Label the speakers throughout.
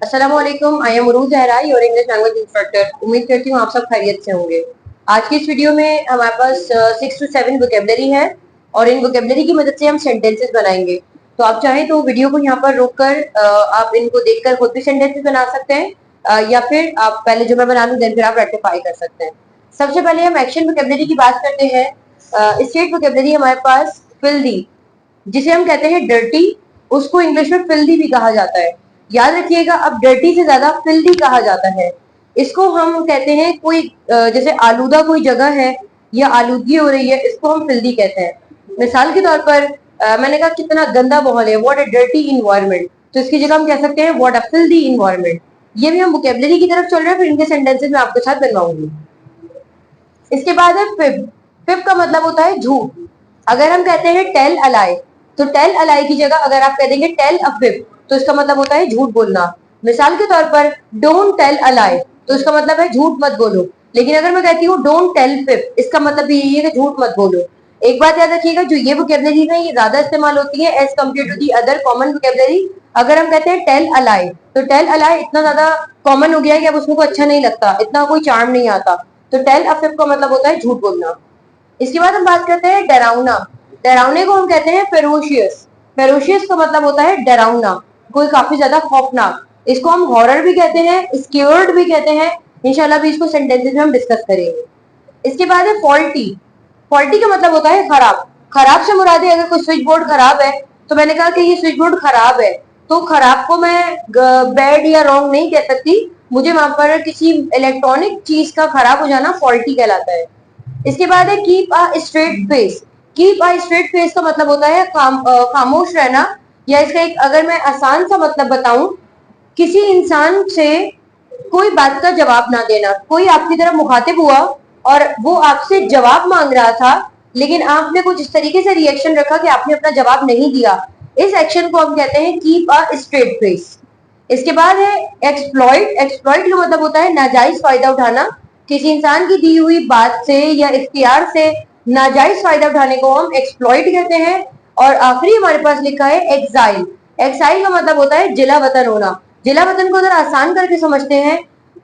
Speaker 1: अस्सलामुअलैकुम, I am Urooj Zahra, your English language instructor. उम्मीद करती हूँ आप सब खैरियत से होंगे। आज की इस वीडियो में हमारे पास 6 to 7 वोकेबलरी है और इन वोकेबलरी की मदद से हम सेंटेंसेस बनाएंगे। तो आप चाहें तो वीडियो को यहाँ पर रोककर आप इनको देखकर खुद भी सेंटेंसेस बना सकते हैं, या फिर आप पहले जो मैं बना लूँ देन फिर आप रेक्टिफाई कर सकते हैं। सबसे पहले हम एक्शन वोकेबलरी की बात करते हैं। स्टेट वोकेबलरी हमारे पास फिल्दी, जिसे हम कहते हैं डर्टी, उसको इंग्लिश में फिल्दी भी कहा जाता है। याद रखिएगा, अब डर्टी से ज्यादा फिल्दी कहा जाता है। इसको हम कहते हैं कोई जैसे आलूदा कोई जगह है या आलूदगी हो रही है, इसको हम फिल्दी कहते हैं। मिसाल के तौर पर मैंने कहा कितना गंदा माहौल है, व्हाट अ डर्टी इन्वायरमेंट, तो इसकी जगह हम कह सकते हैं व्हाट अ फिल्दी इन्वायरमेंट। ये भी हम वोकेबलरी की तरफ चल रहे हैं, फिर इनके सेंटेंसेस में आपके साथ बनवाऊंगी। इसके बाद है फिब। फिब का मतलब होता है झूठ। अगर हम कहते हैं टेल अलाई, तो टेल अलाई की जगह अगर आप कह देंगे टेल अ फिब, तो इसका मतलब होता है झूठ बोलना। मिसाल के तौर पर डोंट टेल अलाई, तो इसका मतलब है झूठ मत बोलो। लेकिन अगर मैं कहती हूँ डोंट टेल फिब, इसका मतलब भी यही है कि झूठ मत बोलो। एक बात याद रखिएगा, जो ये वोकेबलरी है ये ज्यादा इस्तेमाल होती है as compare to the other common vocabulary. अगर हम कहते हैं टेल अलाई, तो टेल अलाई इतना ज्यादा कॉमन हो गया है कि अब उसको अच्छा नहीं लगता, इतना कोई चार्म नहीं आता। तो टेल अ फिब का मतलब होता है झूठ बोलना। इसके बाद हम बात करते हैं डरावना। डरावने को हम कहते हैं फेरोशियस। फेरोशियस का मतलब होता है डरावना, कोई काफी ज्यादा खौफनाक। इसको हम हॉरर भी कहते हैं, स्केयर्ड भी कहते हैं। इंशाल्लाह भी इसको सेंटेंसेस में हम डिस्कस करेंगे। इसके बाद है फॉल्टी। फॉल्टी का मतलब होता है खराब। खराब से मुराद है अगर कोई स्विच बोर्ड खराब है, तो मैंने कहा कि ये स्विच बोर्ड खराब है, तो खराब को मैं बैड या रॉन्ग नहीं कह सकती। मुझे वहां पर किसी इलेक्ट्रॉनिक चीज का खराब हो जाना फॉल्टी कहलाता है। इसके बाद है keep a straight face. Keep a straight face का मतलब होता है खामोश रहना, या इसका एक अगर मैं आसान सा मतलब बताऊं, किसी इंसान से कोई बात का जवाब ना देना। कोई आपकी तरफ मुखातिब हुआ और वो आपसे जवाब मांग रहा था, लेकिन आपने कुछ इस तरीके से रिएक्शन रखा कि आपने अपना जवाब नहीं दिया। इस एक्शन को हम कहते हैं कीप अ स्ट्रेट फेस। इसके बाद है एक्सप्लॉइट। एक्सप्लॉइट का मतलब होता है नाजायज फायदा उठाना। किसी इंसान की दी हुई बात से या इख्तियार से नाजायज फायदा उठाने को हम एक्सप्लॉइट कहते हैं। और आखिरी हमारे पास लिखा है एक्साइल। एक्साइल का मतलब होता है जिला वतन होना। जिला वतन को अगर आसान करके समझते हैं,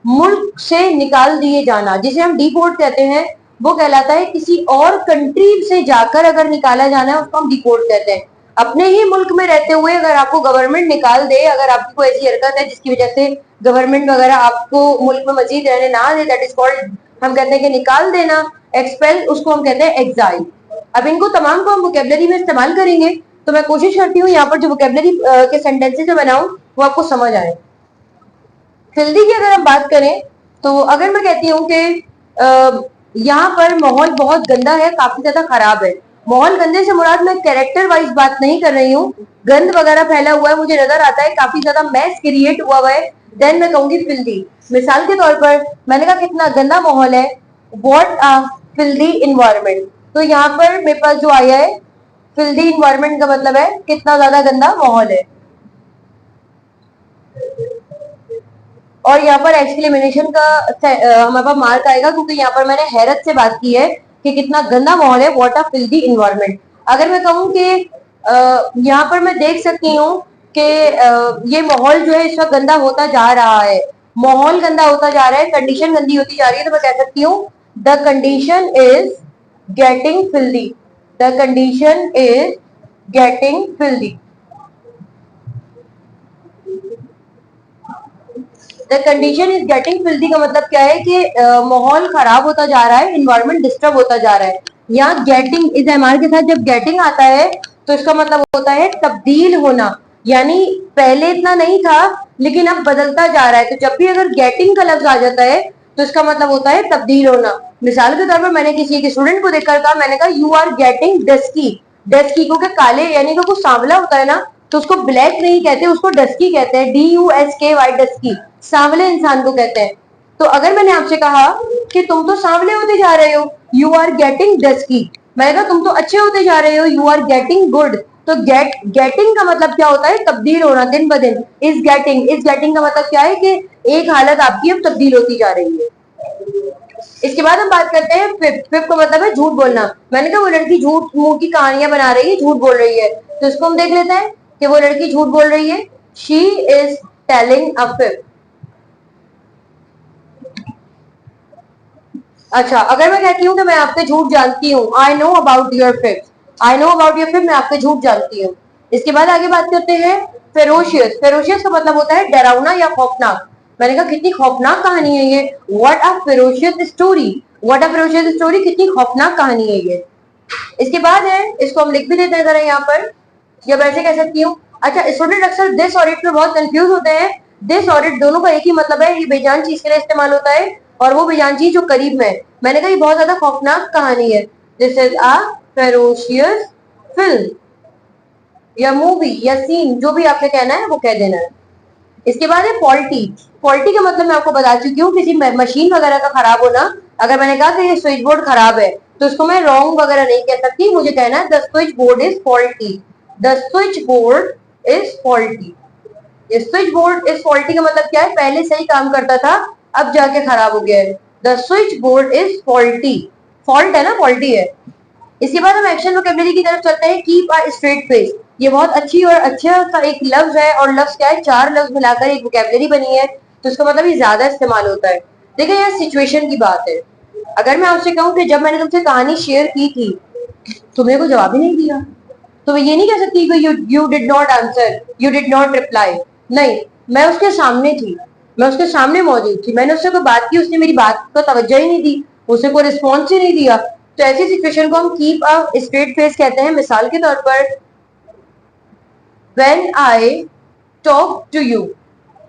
Speaker 1: मुल्क से निकाल दिए जाना, जिसे हम डिपोर्ट कहते हैं, वो कहलाता है किसी और कंट्री से जाकर अगर निकाला जाना है उसको हम डिपोर्ट कहते हैं। अपने ही मुल्क में रहते हुए अगर आपको गवर्नमेंट निकाल दे, अगर आपकी कोई ऐसी हरकत है जिसकी वजह से गवर्नमेंट वगैरह आपको मुल्क में मजीद रहने ना दे, दैट इज कॉल्ड, हम कहते हैं कि निकाल देना, एक्सपेल, उसको हम कहते हैं एग्जाइल। अब इनको तमाम को हम वोकेबलरी में इस्तेमाल करेंगे, तो मैं कोशिश करती हूँ यहाँ पर जो वोकेबलरी के सेंटेंसेस में बनाऊं वो आपको समझ आए। फिल्दी की अगर हम बात करें, तो अगर मैं कहती हूँ कि यहाँ पर माहौल बहुत गंदा है, काफी ज्यादा खराब है। माहौल गंदे से मुराद मैं कैरेक्टर वाइज बात नहीं कर रही हूँ। गंद वगैरह फैला हुआ है, मुझे नजर आता है काफी ज्यादा मैस क्रिएट हुआ हुआ है, देन मैं कहूंगी फिल्दी। मिसाल के तौर पर मैंने कहा कितना गंदा माहौल है, व्हाट अ फिल्दी इन्वायरमेंट। तो यहाँ पर मेरे पास जो आया है फिल्दी इन्वायरमेंट का मतलब है कितना ज्यादा गंदा माहौल है। और यहाँ पर एक्सक्लेमेशन का हमारे पास मार्क आएगा, क्योंकि यहाँ पर मैंने हैरत से बात की है कि कितना गंदा माहौल है, व्हाट अ फिल्दी इन्वायरमेंट। अगर मैं कहूँ कि यहाँ पर मैं देख सकती हूँ कि ये माहौल जो है इस वक्त गंदा होता जा रहा है, माहौल गंदा होता जा रहा है, कंडीशन गंदी होती जा रही है, तो मैं कह सकती हूँ the condition is getting filthy. The condition is getting filthy. The condition is getting filthy का मतलब क्या है कि माहौल खराब होता जा रहा है, इन्वायरमेंट डिस्टर्ब होता जा रहा है। यहाँ गेटिंग इज एमआर के साथ जब गेटिंग आता है, तो इसका मतलब होता है तब्दील होना, यानी पहले इतना नहीं था लेकिन अब बदलता जा रहा है। तो जब भी अगर गेटिंग का लफ्ज आ जाता है तो इसका मतलब होता है तब्दील होना। मिसाल के तौर पर मैंने किसी एक स्टूडेंट को देखकर कहा, मैंने कहा you are getting dusky. Dusky क्योंकि काले यानी कि कुछ सांवला होता है ना, तो उसको ब्लैक नहीं कहते, उसको डस्की कहते हैं, DUSKY, डस्की, सांवले इंसान को कहते हैं। तो अगर मैंने आपसे कहा कि तुम तो सांवले होते जा रहे हो, यू आर गेटिंग डस्की, मैंने कहा तुम तो अच्छे होते जा रहे हो, यू आर गेटिंग गुड। तो गेटिंग का मतलब क्या होता है, तब्दील होना दिन ब दिन। इज गेटिंग का मतलब क्या है कि एक हालत आपकी अब तब्दील होती जा रही है। इसके बाद हम बात करते हैं फिफ्थ। फिफ्थ का मतलब है झूठ बोलना। मैंने कहा वो लड़की झूठ मुंह की कहानियां बना रही है, झूठ बोल रही है, तो इसको हम देख लेते हैं कि वो लड़की झूठ बोल रही है। She is telling a fib. अच्छा, अगर मैं कहती हूँ कि मैं आपके झूठ जानती हूँ, I know about your fib, I know about your fib, मैं आपके झूठ जानती हूँ। इसके बाद आगे बात करते हैं फेरोशियस। फेरोशियस का मतलब होता है डरावना या खौफनाक। मैंने कहा कितनी खौफनाक कहानी है ये, what a ferocious story, what a ferocious story, कितनी खौफनाक कहानी है ये। इसके बाद है, इसको हम लिख भी देते हैं जरा यहाँ पर, या वैसे कह सकती हूँ। अच्छा, स्टूडेंट अक्सर दिस और इट में बहुत कंफ्यूज होते हैं। दिस और इट दोनों का एक ही मतलब है, ये बेजान चीज के लिए इस्तेमाल होता है, और वो बेजान चीज जो करीब में है। मैंने कहा ये बहुत ज्यादा खौफनाक कहानी है, this is a ferocious film या मूवी या सीन, जो भी आपने कहना है वो कह देना है। इसके बाद है फॉल्टी। फॉल्टी का मतलब मैं आपको बता चुकी हूँ, किसी मशीन वगैरह का खराब होना। अगर मैंने कहा कि ये स्विच बोर्ड खराब है, तो इसको मैं रॉन्ग वगैरह नहीं कह सकती, मुझे कहना है the switch board is faulty, the switch board is faulty. Switch board is faulty का मतलब क्या है, पहले सही काम करता था, अब जाके खराब हो गया है। The switch board is faulty, fault है ना, फॉल्टी है। इसके बाद हम एक्शन वोकेबलरी की तरफ चलते हैं। कीप अ स्ट्रेट फेस, ये बहुत अच्छी और अच्छा सा एक लफ्ज है, और लफ्ज क्या है, चार लफ्ज मिलाकर एक वोकेबलरी बनी है, तो इसका मतलब ये ज्यादा इस्तेमाल होता है। देखिए यहाँ सिचुएशन की बात है। अगर मैं आपसे कहूँ कि जब मैंने तुमसे कहानी शेयर की थी, तुमने कोई जवाब ही नहीं दिया, तो मैं ये नहीं कह सकती कि you did not answer, you did not reply. नहीं, मैं उसके सामने थी, मैं उसके सामने मौजूद थी, मैंने उससे कोई बात की, उसने मेरी बात को तवज्जो ही नहीं दी, उसे कोई रिस्पॉन्स ही नहीं दिया। तो ऐसी सिचुएशन को हम कीप अ स्ट्रेट फेस कहते हैं। मिसाल के तौर पर, when I talk to you,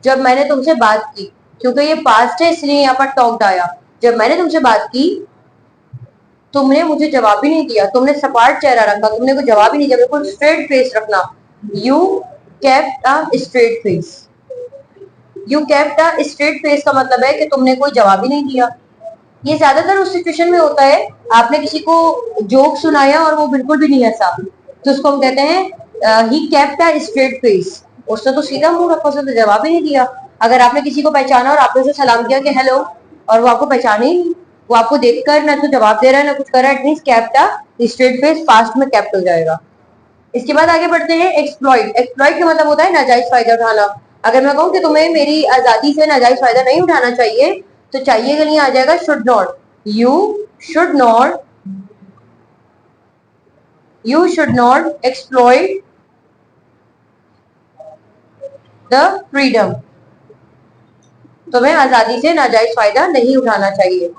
Speaker 1: जब मैंने तुमसे बात की, क्योंकि ये पास्ट है इसलिए यहाँ पर टॉक्ड आया। जब मैंने तुमसे बात की, तुमने मुझे जवाब ही नहीं दिया, तुमने सपाट चेहरा रखा, तुमने कोई जवाब ही नहीं दिया, बिल्कुल स्ट्रेट फेस रखना। You kept a straight face, you kept a straight face का मतलब है कि तुमने कोई जवाब ही नहीं दिया। ये ज्यादातर उस सिचुएशन में होता है, आपने किसी को जोक सुनाया और वो बिल्कुल भी नहीं हंसा, तो उसको हम कहते हैं he kept a straight face, उसने तो सीधा मुंह रखा, उसने तो जवाब ही नहीं दिया। अगर आपने किसी को पहचाना और आपने उसे सलाम किया कि हेलो, और वो आपको पहचाने ही नहीं, वो आपको देखकर ना तो जवाब दे रहा है ना कुछ कर रहा है, it means kept a straight face, past में केप्ट हो जाएगा। इसके बाद आगे बढ़ते हैं, एक्सप्लॉइट। एक्सप्लॉइट का मतलब होता है नाजायज फायदा उठाना। अगर मैं कहूँ कि तुम्हें मेरी आजादी से नाजायज फायदा नहीं उठाना चाहिए, तो चाहिए के लिए आ जाएगा should not. You should not, you should not exploit the freedom, तुम्हें आजादी से नाजायज फायदा नहीं उठाना चाहिए।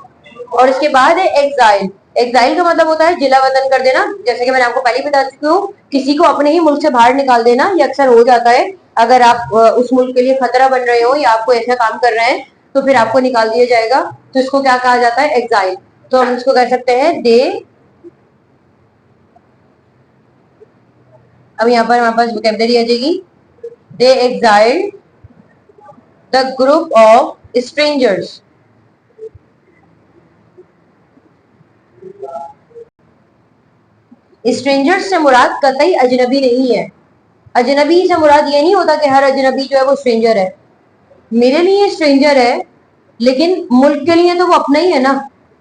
Speaker 1: और इसके बाद है एग्जाइल। एग्जाइल का मतलब होता है जिला वतन कर देना, जैसे कि मैंने आपको पहले बता चुकी हूँ, किसी को अपने ही मुल्क से बाहर निकाल देना, ये अक्सर हो जाता है। अगर आप उस मुल्क के लिए खतरा बन रहे हो या आपको ऐसा काम कर रहे हैं, तो फिर आपको निकाल दिया जाएगा, तो इसको क्या कहा जाता है, एग्जाइल। तो हम इसको कह सकते हैं दे, अब यहाँ पर हमारे पास वोकैबुलरी आ जाएगी, they exile the group of strangers. Strangers से मुराद कतई अजनबी नहीं है। अजनबी से मुराद ये नहीं होता कि हर अजनबी जो है वो स्ट्रेंजर है। मेरे लिए स्ट्रेंजर है, लेकिन मुल्क के लिए तो वो अपना ही है ना,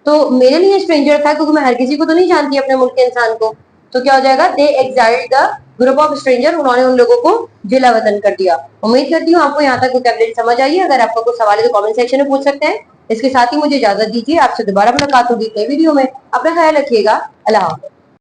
Speaker 1: तो मेरे लिए स्ट्रेंजर था क्योंकि मैं हर किसी को तो नहीं जानती अपने मुल्क के इंसान को। तो क्या हो जाएगा, they exiled the group of stranger, उन्होंने उन लोगों को जिला वतन कर दिया। उम्मीद करती हूँ आपको यहाँ तक वोकैबुलरी समझ आई है। अगर आपको कुछ सवाल है तो कमेंट सेक्शन में पूछ सकते हैं। इसके साथ ही मुझे इजाजत दीजिए, आपसे दोबारा मुलाकात होगी नई वीडियो में। अपना ख्याल रखिएगा। अल्लाह हाफ़िज़।